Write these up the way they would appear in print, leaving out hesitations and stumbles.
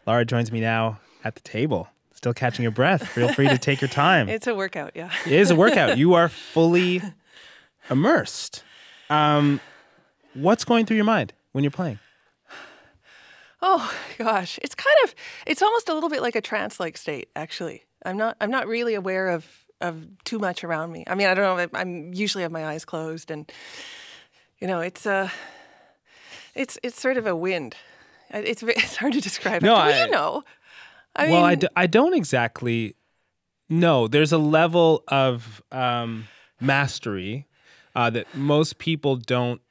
Lara joins me now at the table, still catching your breath. Feel free to take your time. It's a workout, yeah. It is a workout. You are fully immersed. What's going through your mind when you're playing? Oh gosh, it's almost a little bit like a trance-like state. Actually, I'm not really aware of too much around me. I mean, I don't know. I'm usually have my eyes closed, and it's sort of a wind. It's hard to describe. No, I mean, I don't exactly know. There's a level of mastery that most people don't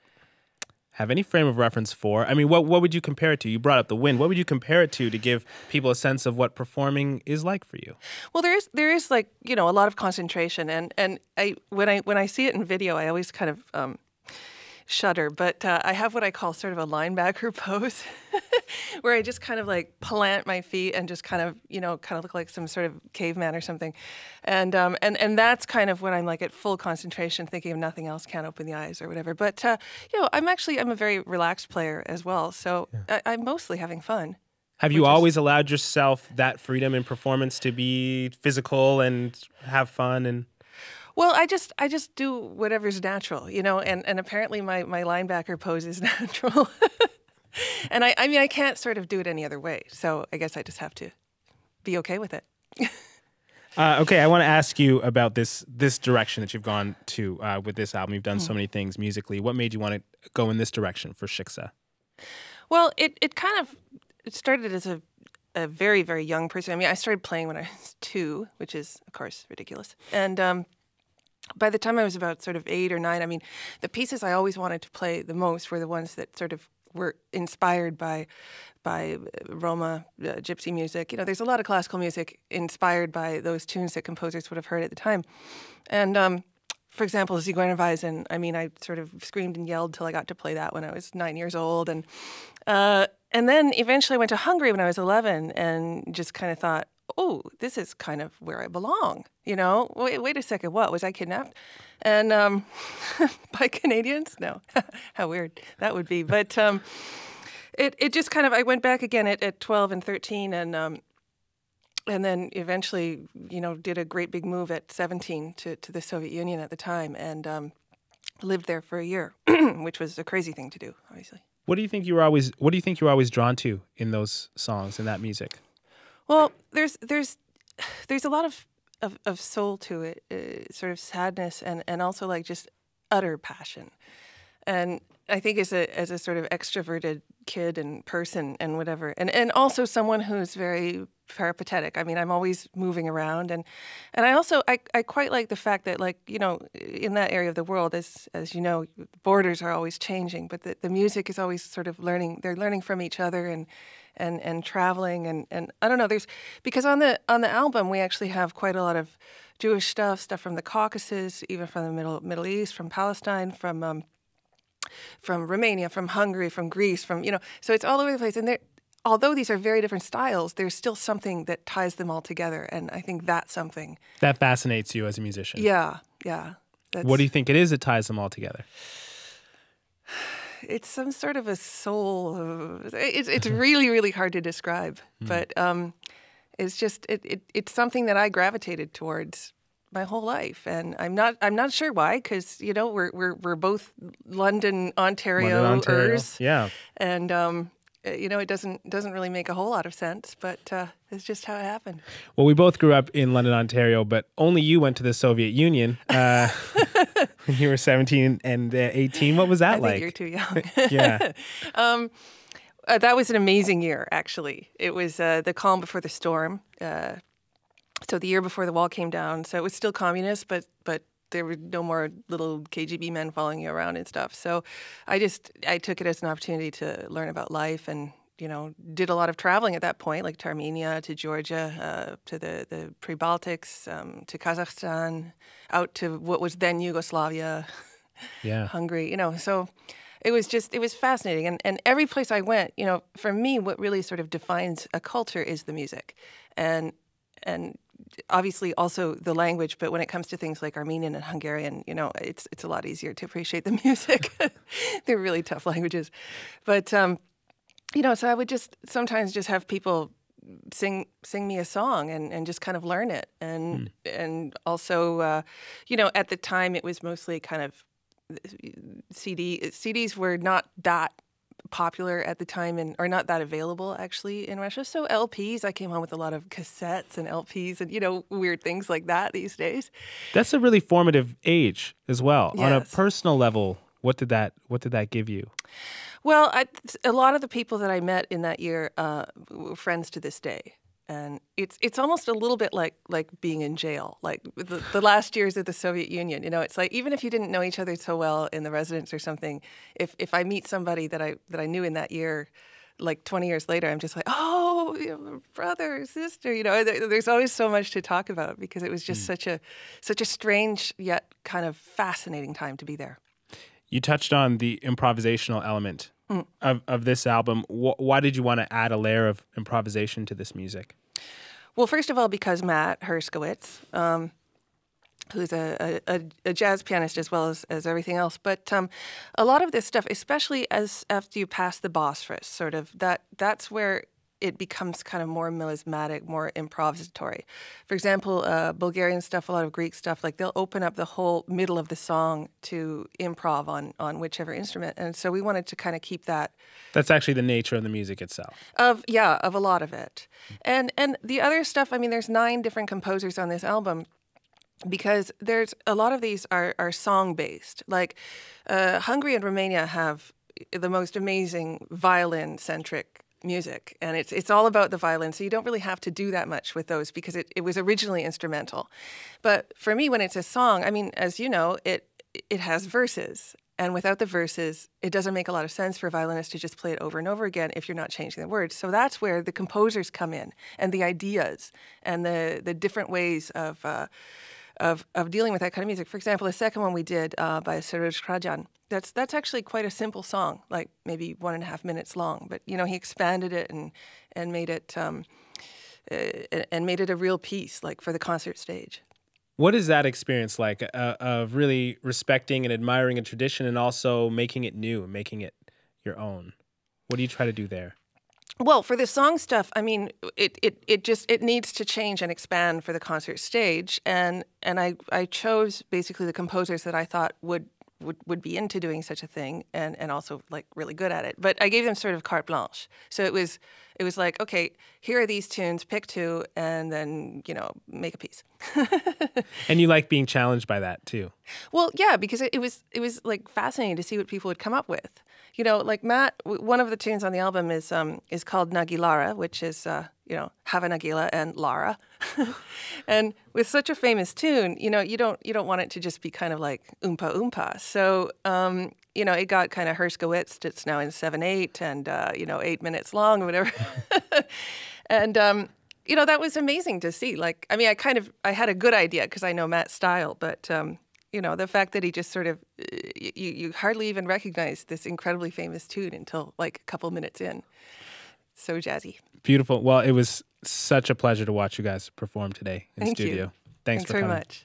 have any frame of reference for. I mean, what would you compare it to? You brought up the wind. What would you compare it to give people a sense of what performing is like for you? Well, there is like, a lot of concentration, and when I see it in video, I always kind of shudder. But I have what I call sort of a linebacker pose, where I just kind of like plant my feet and just kind of look like some sort of caveman or something, and that's kind of when I'm like at full concentration, thinking of nothing else, can't open the eyes or whatever. But I'm a very relaxed player as well, so yeah. I'm mostly having fun. Have you always allowed yourself that freedom in performance to be physical and have fun and? Well, I just do whatever's natural, and apparently my linebacker pose is natural. And I mean, I can't sort of do it any other way. So I guess I just have to be okay with it. Okay, I want to ask you about this direction that you've gone to with this album. You've done so many things musically. What made you want to go in this direction for Shiksa? Well, it started as a very, very young person. I mean, I started playing when I was 2, which is, of course, ridiculous. And by the time I was about sort of 8 or 9, I mean, the pieces I always wanted to play the most were the ones that sort of were inspired by Roma, gypsy music. There's a lot of classical music inspired by those tunes that composers would have heard at the time. And for example, Zigeunerweisen, I mean, I sort of screamed and yelled till I got to play that when I was 9 years old. And then eventually I went to Hungary when I was 11 and just kind of thought, oh, this is kind of where I belong. Wait a second, what? Was I kidnapped? And by Canadians? No. How weird that would be. But it just kind of, I went back again at 12 and 13 and then eventually, did a great big move at 17 to the Soviet Union at the time and lived there for a year, which was a crazy thing to do, obviously. What do you think you were always drawn to in those songs, in that music? Well, there's a lot of soul to it, sort of sadness and also like just utter passion. And I think as a sort of extroverted kid and person and whatever, and also someone who's very peripatetic. I mean, I'm always moving around, and I also I quite like the fact that, like, in that area of the world, as you know, borders are always changing, but the music is always sort of learning. They're learning from each other and traveling and I don't know. Because on the album we actually have quite a lot of Jewish stuff from the Caucasus, even from the Middle East, from Palestine, from Romania, from Hungary, from Greece, so it's all over the place. And although these are very different styles, there's still something that ties them all together, and I think that's something that fascinates you as a musician. Yeah. What do you think it is that ties them all together? It's some sort of a soul. It's really, really hard to describe, but it's just it's something that I gravitated towards my whole life, and I'm not sure why, because we're both London, Ontario-ers, yeah, and it doesn't really make a whole lot of sense, but it's just how it happened. Well, we both grew up in London, Ontario, but only you went to the Soviet Union when you were 17 and 18. What was that like? I think you're too young. Yeah. That was an amazing year, actually. It was the calm before the storm. So the year before the wall came down. So it was still communist, but there were no more little KGB men following you around and stuff. So I took it as an opportunity to learn about life and, did a lot of traveling at that point, like to Armenia, to Georgia, to the pre-Baltics, to Kazakhstan, out to what was then Yugoslavia, yeah, Hungary, So it was fascinating. And every place I went, for me, what really sort of defines a culture is the music. And obviously also the language, but when it comes to things like Armenian and Hungarian, it's a lot easier to appreciate the music. They're really tough languages. But, so I would sometimes just have people sing me a song and just kind of learn it. And also, you know, at the time it was mostly kind of CDs were not that popular at the time and are not that available actually in Russia. So LPs, I came home with a lot of cassettes and LPs and, you know, weird things like that these days. That's a really formative age as well. Yes. On a personal level, what did that give you? Well, a lot of the people that I met in that year were friends to this day. And it's almost a little bit like being in jail, like the last years of the Soviet Union. You know, it's like even if you didn't know each other so well in the residence or something, if I meet somebody that I knew in that year, like 20 years later, I'm just like, oh, you know, brother, sister. You know, there's always so much to talk about because it was just such a strange yet kind of fascinating time to be there. You touched on the improvisational element of this album. Why did you want to add a layer of improvisation to this music? Well, first of all, because Matt Herskowitz, who's a jazz pianist as well as everything else, but a lot of this stuff, especially after you pass the Bosphorus, sort of that's where it becomes kind of more melismatic, more improvisatory. For example, Bulgarian stuff, a lot of Greek stuff, like they'll open up the whole middle of the song to improv on whichever instrument. And so we wanted to kind of keep that. That's actually the nature of the music itself. Of a lot of it. And the other stuff, I mean, there's 9 different composers on this album because there's a lot of these are song-based. Like Hungary and Romania have the most amazing violin-centric music, and it's all about the violin, so you don't really have to do that much with those because it was originally instrumental. But for me, when it's a song, I mean, as you know, it has verses, and without the verses, it doesn't make a lot of sense for a violinist to just play it over and over again if you're not changing the words. So that's where the composers come in, and the ideas, and the different ways of dealing with that kind of music. For example, the second one we did by Seroj Krajan, that's actually quite a simple song, like maybe 1.5 minutes long. But you know, he expanded it and made it a real piece, like for the concert stage. What is that experience like of really respecting and admiring a tradition and also making it new, making it your own? What do you try to do there? Well, for the song stuff, I mean, it needs to change and expand for the concert stage, and I chose basically the composers that I thought would be into doing such a thing and also like really good at it. But I gave them sort of carte blanche. So it was like, okay, here are these tunes, pick 2, and then, you know, make a piece. And you like being challenged by that too? Well, yeah, because it was like fascinating to see what people would come up with. You know, like Matt, one of the tunes on the album is called Nagi Lara, which is, you know, have a Nagila and Lara. And with such a famous tune, you know, you don't want it to just be kind of like oompa oompa. So, you know, it got kind of Herskowitz. It's now in 7/8 and, you know, 8 minutes long or whatever. And, you know, that was amazing to see. Like, I mean, I had a good idea because I know Matt's style, but, you know, the fact that he just sort of, you hardly even recognize this incredibly famous tune until like a couple minutes in. So jazzy. Beautiful. Well, it was such a pleasure to watch you guys perform today in Thank studio. You. Thanks for very coming. Much.